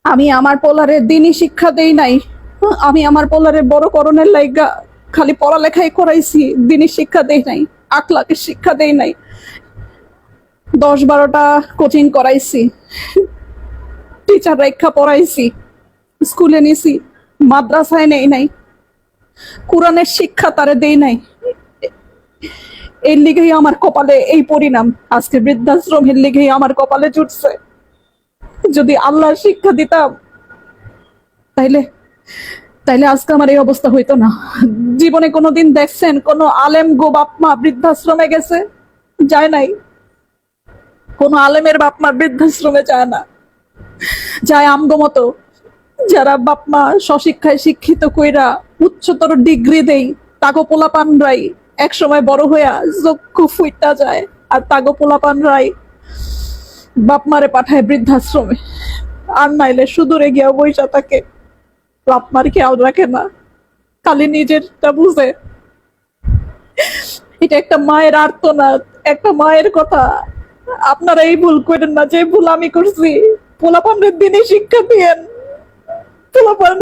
আমি আমার পোলারে দিনই শিক্ষা দেই নাই। আমি আমার পোলারে বড় করণের লাইগা খালি পড়ালেখাই করাইছি, দিনই শিক্ষা দেই নাই, আখলাকের শিক্ষা দেই নাই। 10-12টা কোচিং করাইছি, টিচার রেখা পড়াইছি, স্কুলে নিছি, মাদ্রাসায় নেই নাই, কোরআনের শিক্ষা তারে দেই নাই। এর লিগেই আমার কপালে এই পরিণাম, আজকে বৃদ্ধাশ্রমের লিগেই আমার কপালে জুটছে। যদি আল্লাহর শিক্ষা দিতাম তাইলে তাইলে আজকে আমার এই অবস্থা হইতো না। জীবনে কোনোদিন দেখছেন কোন আলেম গো বাপ মা বৃদ্ধাশ্রমে গেছে? যায় নাই। কোন আলেমের বাপ মা বৃদ্ধাশ্রমে যায় না। যায় আমগো মতো যারা বাপ মা স্বশিক্ষায় শিক্ষিত কইরা উচ্চতর ডিগ্রি দেই, তাগো পোলাপানরাই এক সময় বড় হইয়া চক্ষু ফুইটা যায়, আর তাগো পোলাপানরাই বাপ মারে পাঠায় বৃদ্ধাশ্রমে। আর নাইলে সুদূরে গিয়া বইসা থাকে, বাপ মার খেয়াল রাখে না, খালি নিজেরটা বুঝে। এটা একটা মায়ের আর্তনাদ, একটা মায়ের কথা। আপনারা এই ভুল করেন না যে ভুল আমি করছি। পোলাপানদের দিনে শিক্ষা দিয়েন। পোলাপান